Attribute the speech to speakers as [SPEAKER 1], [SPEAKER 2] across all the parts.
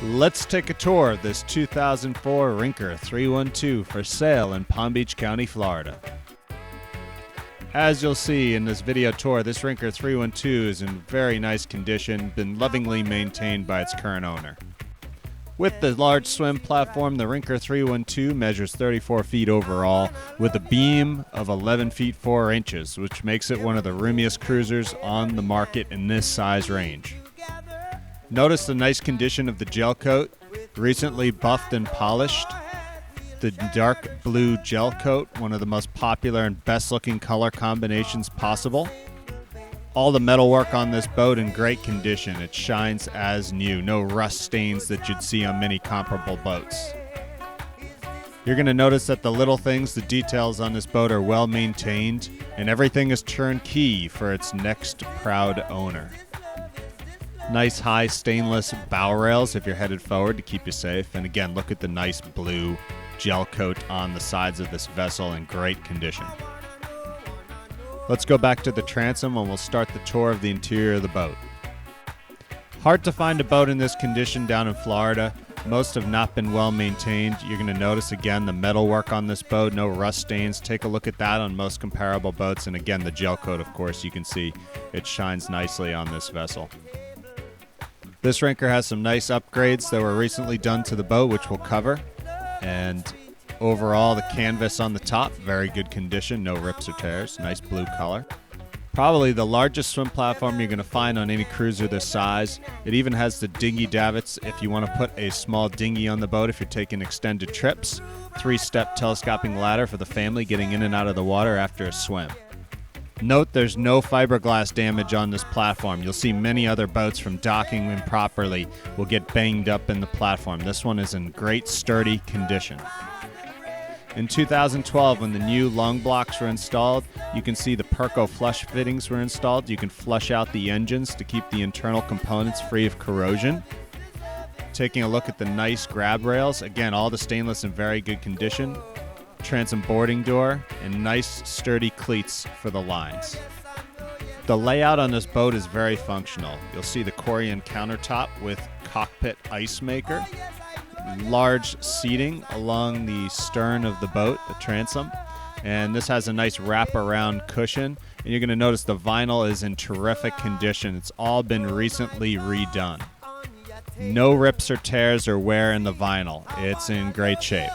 [SPEAKER 1] Let's take a tour of this 2004 Rinker 312 for sale in Palm Beach County, Florida. As you'll see in this video tour, this Rinker 312 is in very nice condition, been lovingly maintained by its current owner. With the large swim platform, the Rinker 312 measures 34 feet overall with a beam of 11 feet 4 inches, which makes it one of the roomiest cruisers on the market in this size range. Notice the nice condition of the gel coat, recently buffed and polished. The dark blue gel coat, one of the most popular and best looking color combinations possible. All the metalwork on this boat in great condition. It shines as new, no rust stains that you'd see on many comparable boats. You're going to notice that the little things, the details on this boat are well maintained, and everything is turnkey for its next proud owner. Nice high stainless bow rails if you're headed forward to keep you safe. And again, look at the nice blue gel coat on the sides of this vessel in great condition. Let's go back to the transom and we'll start the tour of the interior of the boat. Hard to find a boat in this condition down in Florida. Most have not been well maintained. You're going to notice again the metalwork on this boat, no rust stains. Take a look at that on most comparable boats. And again, the gel coat, of course, you can see it shines nicely on this vessel. This Rinker has some nice upgrades that were recently done to the boat, which we'll cover. And overall, the canvas on the top, very good condition, no rips or tears, nice blue color. Probably the largest swim platform you're going to find on any cruiser this size. It even has the dinghy davits if you want to put a small dinghy on the boat if you're taking extended trips. 3-step telescoping ladder for the family getting in and out of the water after a swim. Note there's no fiberglass damage on this platform. You'll see many other boats from docking improperly will get banged up in the platform. This one is in great sturdy condition. In 2012, when the new lung blocks were installed, you can see the Perco flush fittings were installed. You can flush out the engines to keep the internal components free of corrosion. Taking a look at the nice grab rails, again, all the stainless in very good condition. Transom boarding door, and nice sturdy cleats for the lines. The layout on this boat is very functional. You'll see the Corian countertop with Cockpit ice maker, large seating along the stern of the boat, the transom, and this has a nice wraparound cushion. And you're going to notice the vinyl is in terrific condition. It's all been recently redone. No rips or tears or wear in the vinyl. It's in great shape.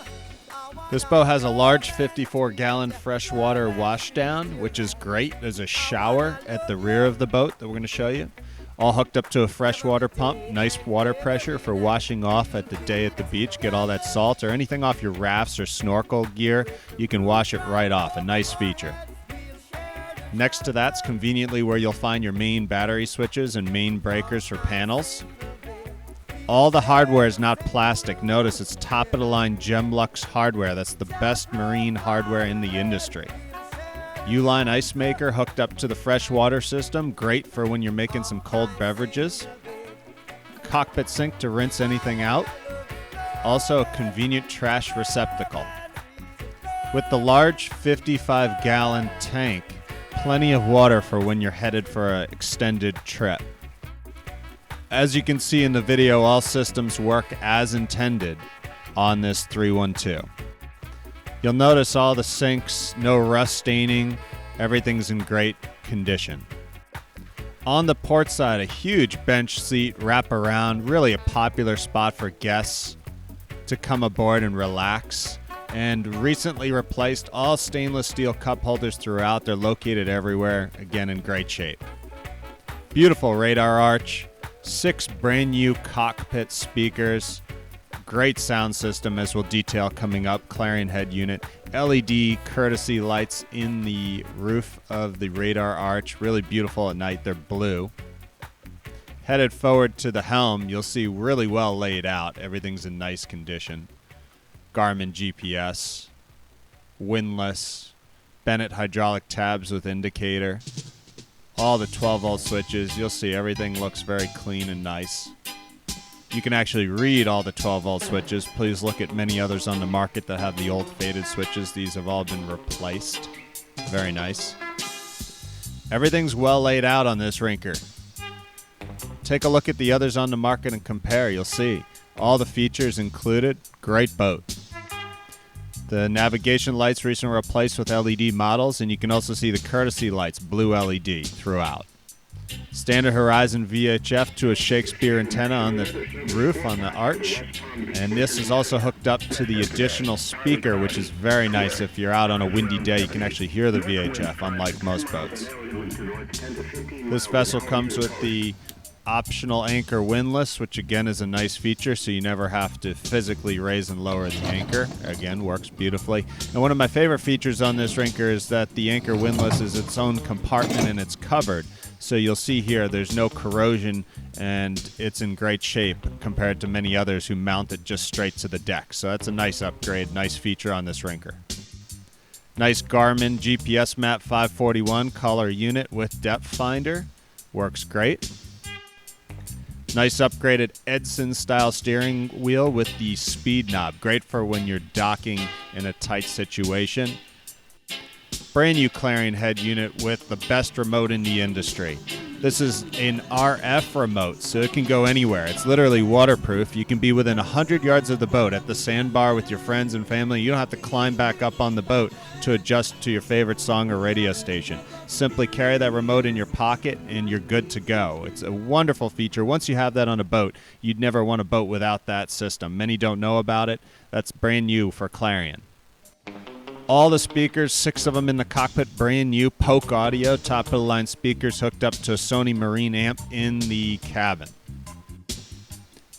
[SPEAKER 1] This boat has a large 54-gallon freshwater washdown, which is great. There's a shower at the rear of the boat that we're going to show you. All hooked up to a freshwater pump. Nice water pressure for washing off at the day at the beach. Get all that salt or anything off your rafts or snorkel gear. You can wash it right off. A nice feature. Next to that's conveniently where you'll find your main battery switches and main breakers for panels. All the hardware is not plastic. Notice it's top-of-the-line Gemlux hardware. That's the best marine hardware in the industry. Uline ice maker hooked up to the freshwater system. Great for when you're making some cold beverages. Cockpit sink to rinse anything out. Also a convenient trash receptacle. With the large 55-gallon tank, plenty of water for when you're headed for an extended trip. As you can see in the video, all systems work as intended on this 312. You'll notice all the sinks, no rust staining, everything's in great condition. On the port side, a huge bench seat wrap around, really a popular spot for guests to come aboard and relax. And recently replaced all stainless steel cup holders throughout. They're located everywhere, again in great shape. Beautiful radar arch. 6 brand new Cockpit speakers, great sound system as we'll detail coming up, Clarion head unit, LED courtesy lights in the roof of the radar arch, really beautiful at night, they're blue. Headed forward to the helm, you'll see really well laid out, everything's in nice condition. Garmin GPS, windlass, Bennett hydraulic tabs with indicator. All the 12-volt switches. You'll see everything looks very clean and nice. You can actually read all the 12-volt switches. Please look at many others on the market that have the old faded switches. These have all been replaced. Very nice. Everything's well laid out on this Rinker. Take a look at the others on the market and compare. You'll see All the features included. Great boat. The navigation lights recently replaced with LED models, and you can also see the courtesy lights, blue LED, throughout. Standard horizon VHF to a Shakespeare antenna on the roof, on the arch. And this is also hooked up to the additional speaker, which is very nice. If you're out on a windy day, you can actually hear the VHF, unlike most boats. This vessel comes with the optional anchor windlass, which again is a nice feature, so you never have to physically raise and lower the anchor. Again, works beautifully. And one of my favorite features on this Rinker is that the anchor windlass is its own compartment and it's covered. So you'll see here there's no corrosion and it's in great shape compared to many others who mount it just straight to the deck. So that's a nice upgrade, nice feature on this Rinker. Nice Garmin GPS Map 541 color unit with depth finder. Works great. Nice upgraded Edson style steering wheel with the speed knob. Great for when you're docking in a tight situation. Brand new Clarion head unit with the best remote in the industry. This is an RF remote, so it can go anywhere. It's literally waterproof. You can be within 100 yards of the boat at the sandbar with your friends and family. You don't have to climb back up on the boat to adjust to your favorite song or radio station. Simply carry that remote in your pocket and you're good to go. It's a wonderful feature. Once you have that on a boat, you'd never want a boat without that system. Many don't know about it. That's brand new for Clarion. All the speakers, 6 of them in the cockpit, brand new Polk audio, top of the line speakers hooked up to a Sony Marine amp in the cabin.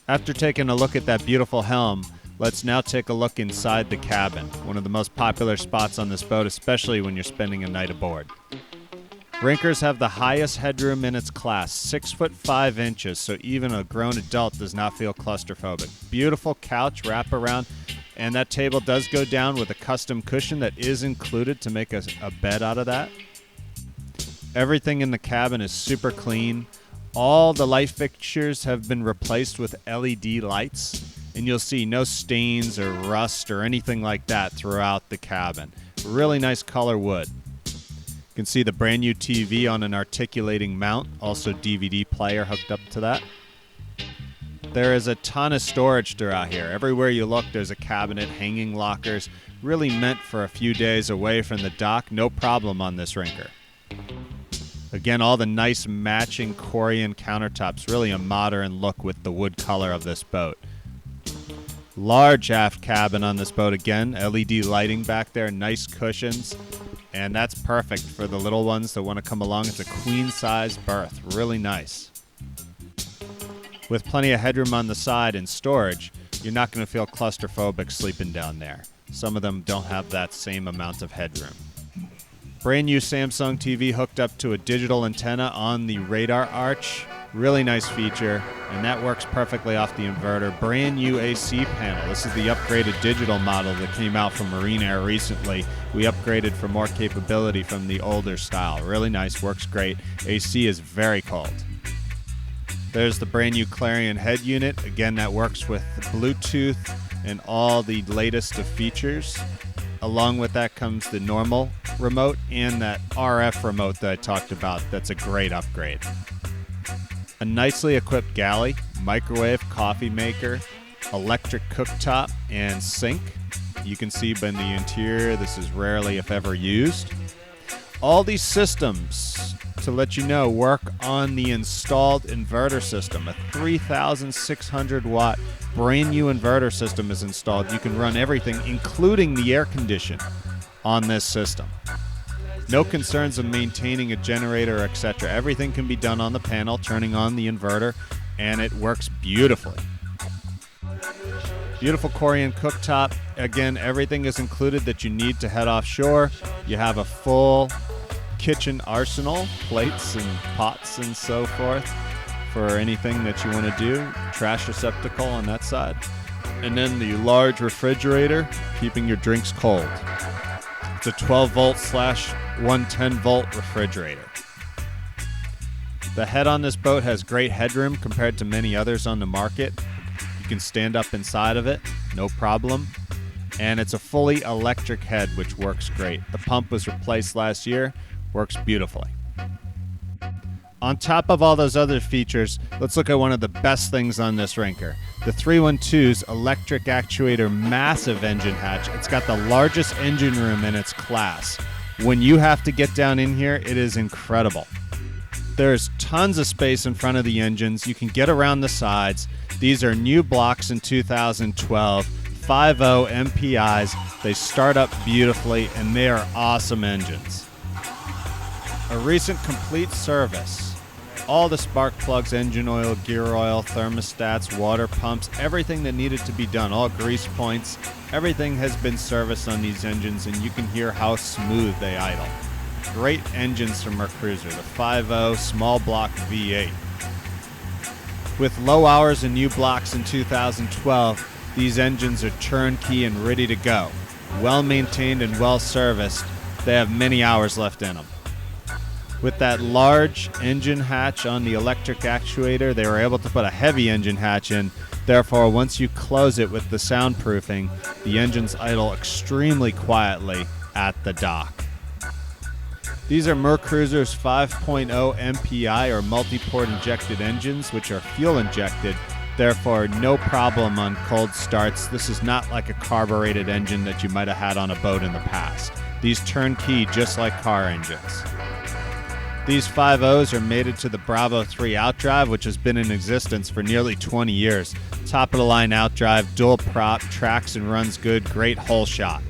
[SPEAKER 1] After taking a look at that beautiful Helm, let's now take a look inside the cabin, one of the most popular spots on this boat, especially when you're spending a night aboard. Rinkers have the highest headroom in its class, 6 foot 5 inches, so even a grown adult does not feel claustrophobic. Beautiful couch wraparound. And that table does go down with a custom cushion that is included to make a bed out of that. Everything in the cabin is super clean. All the light fixtures have been replaced with LED lights. And you'll see no stains or rust or anything like that throughout the cabin. Really nice color wood. You can see the brand new TV on an articulating mount. Also DVD player hooked up to that. There is a ton of storage throughout here. Everywhere you look, there's a cabinet, hanging lockers, really meant for a few days away from the dock. No problem on this Rinker. Again, all the nice matching Corian countertops, really a modern look with the wood color of this boat. Large aft cabin on this boat again, LED lighting back there, nice cushions, and that's perfect for the little ones that want to come along. It's a queen-size berth, really nice. With plenty of headroom on the side and storage, you're not going to feel claustrophobic sleeping down there. Some of them don't have that same amount of headroom. Brand new Samsung TV hooked up to a digital antenna on the radar arch. Really nice feature, and that works perfectly off the inverter. Brand new AC panel. This is the upgraded digital model that came out from Marine Air recently. We upgraded for more capability from the older style. Really nice, works great. AC is very cold. There's the brand new Clarion head unit. Again, that works with Bluetooth and all the latest of features. Along with that comes the normal remote and that RF remote that I talked about. That's a great upgrade. A nicely equipped galley, microwave, coffee maker, electric cooktop, and sink. You can see by the interior, this is rarely if ever used. All these systems, to let you know, work on the installed inverter system. A 3,600 watt brand new inverter system is installed. You can run everything, including the air condition, on this system. No concerns of maintaining a generator, etc. Everything can be done on the panel, turning on the inverter, and it works beautifully. Beautiful Corian cooktop. Again, everything is included that you need to head offshore. You have a full kitchen arsenal, plates and pots and so forth for anything that you want to do. Trash receptacle on that side. And then the large refrigerator, keeping your drinks cold. It's a 12 volt / 110 volt refrigerator. The head on this boat has great headroom compared to many others on the market. You can stand up inside of it, no problem. And it's a fully electric head, which works great. The pump was replaced last year, works beautifully. On top of all those other features, let's look at one of the best things on this Rinker. The 312's electric actuator massive engine hatch. It's got the largest engine room in its class. When you have to get down in here, it is incredible. There's tons of space in front of the engines. You can get around the sides. These are new blocks in 2012, 5.0 MPIs. They start up beautifully, and they are awesome engines. A recent complete service. All the spark plugs, engine oil, gear oil, thermostats, water pumps, everything that needed to be done, all grease points, everything has been serviced on these engines, and you can hear how smooth they idle. Great engines from our cruiser, the 5.0 small block V8. With low hours and new blocks in 2012, these engines are turnkey and ready to go. Well maintained and well serviced, they have many hours left in them. With that large engine hatch on the electric actuator, they were able to put a heavy engine hatch in. Therefore, once you close it with the soundproofing, the engines idle extremely quietly at the dock. These are Mercruiser's 5.0 MPI or multi-port injected engines, which are fuel injected. Therefore, no problem on cold starts. This is not like a carbureted engine that you might have had on a boat in the past. These turnkey just like car engines. These 5.0s are mated to the Bravo 3 outdrive, which has been in existence for nearly 20 years. Top of the line outdrive, dual prop, tracks and runs good, great hole shot.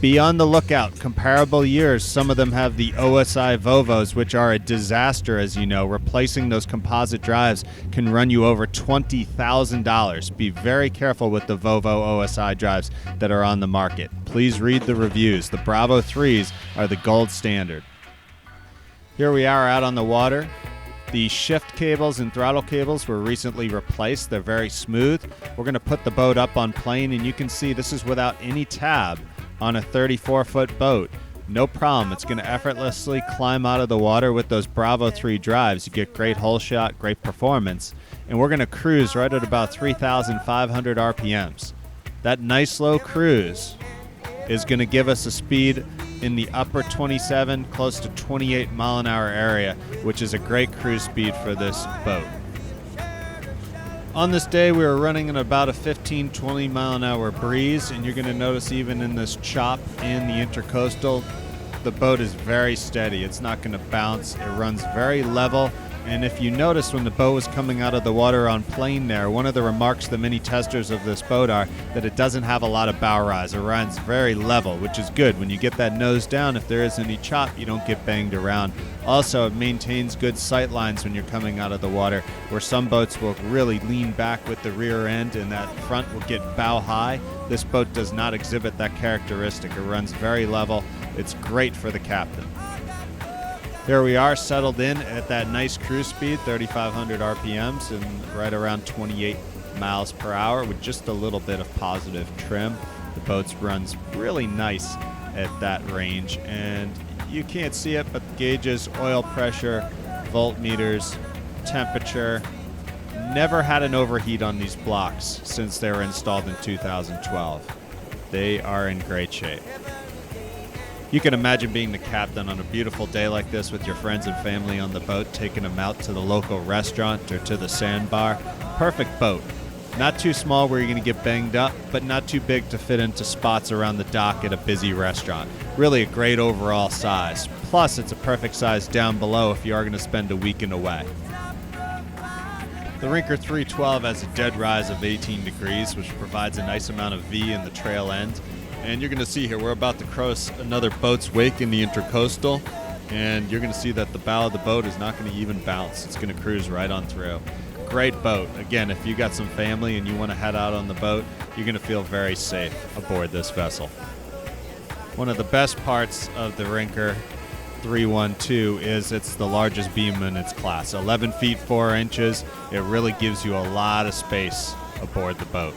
[SPEAKER 1] Be on the lookout. Comparable years, some of them have the OSI Vovos, which are a disaster, as you know. Replacing those composite drives can run you over $20,000. Be very careful with the Vovo OSI drives that are on the market. Please read the reviews. The Bravo 3s are the gold standard. Here we are out on the water. The shift cables and throttle cables were recently replaced. They're very smooth. We're going to put the boat up on plane, and you can see this is without any tab on a 34-foot boat. No problem. It's going to effortlessly climb out of the water with those Bravo 3 drives. You get great hole shot, great performance. And we're going to cruise right at about 3,500 RPMs. That nice slow cruise is going to give us a speed in the upper 27, close to 28 mile an hour area, which is a great cruise speed for this boat. On this day, we were running at about a 15-20 mile an hour breeze, and you're going to notice even in this chop in the intercoastal, the boat is very steady. It's not going to bounce. It runs very level. And if you notice when the boat was coming out of the water on plane there, one of the remarks the many testers of this boat are that it doesn't have a lot of bow rise. It runs very level, which is good. When you get that nose down, if there is any chop, you don't get banged around. Also, it maintains good sight lines when you're coming out of the water, where some boats will really lean back with the rear end and that front will get bow high. This boat does not exhibit that characteristic. It runs very level. It's great for the captain. Here we are settled in at that nice cruise speed, 3,500 RPMs and right around 28 miles per hour with just a little bit of positive trim. The boat runs really nice at that range, and you can't see it, but the gauges, oil pressure, voltmeters, temperature, never had an overheat on these blocks since they were installed in 2012. They are in great shape. You can imagine being the captain on a beautiful day like this with your friends and family on the boat, taking them out to the local restaurant or to the sandbar. Perfect boat. Not too small where you're going to get banged up, but not too big to fit into spots around the dock at a busy restaurant. Really a great overall size. Plus, it's a perfect size down below if you are going to spend a weekend away. The Rinker 312 has a dead rise of 18 degrees, which provides a nice amount of V in the trail end. And you're going to see here, we're about to cross another boat's wake in the intercoastal, and you're going to see that the bow of the boat is not going to even bounce. It's going to cruise right on through. Great boat. Again, if you got some family and you want to head out on the boat, you're going to feel very safe aboard this vessel. One of the best parts of the Rinker 312 is it's the largest beam in its class. 11 feet 4 inches. It really gives you a lot of space aboard the boat.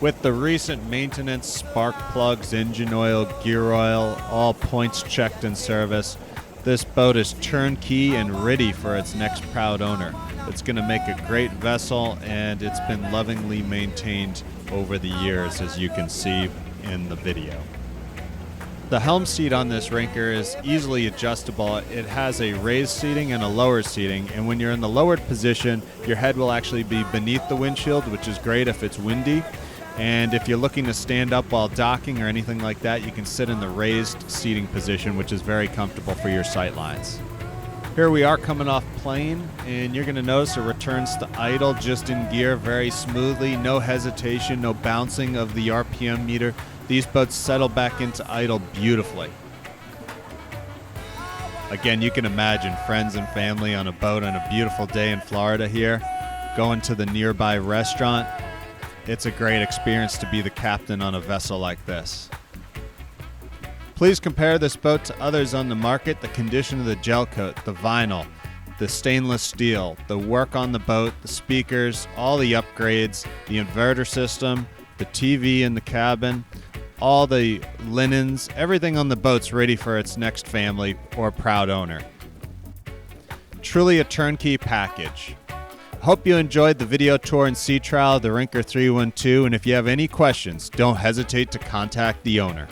[SPEAKER 1] With the recent maintenance, spark plugs, engine oil, gear oil, all points checked and serviced, this boat is turnkey and ready for its next proud owner. It's going to make a great vessel, and it's been lovingly maintained over the years, as you can see in the video. The helm seat on this Rinker is easily adjustable. It has a raised seating and a lower seating, and when you're in the lowered position, your head will actually be beneath the windshield, which is great if it's windy. And if you're looking to stand up while docking or anything like that, you can sit in the raised seating position, which is very comfortable for your sight lines. Here we are coming off plane, and you're going to notice it returns to idle just in gear very smoothly. No hesitation, no bouncing of the RPM meter. These boats settle back into idle beautifully. Again, you can imagine friends and family on a boat on a beautiful day in Florida here, going to the nearby restaurant. It's a great experience to be the captain on a vessel like this. Please compare this boat to others on the market. The condition of the gel coat, the vinyl, the stainless steel, the work on the boat, the speakers, all the upgrades, the inverter system, the TV in the cabin, all the linens, everything on the boat's ready for its next family or proud owner. Truly a turnkey package. Hope you enjoyed the video tour and sea trial of the Rinker 312, and if you have any questions, don't hesitate to contact the owner.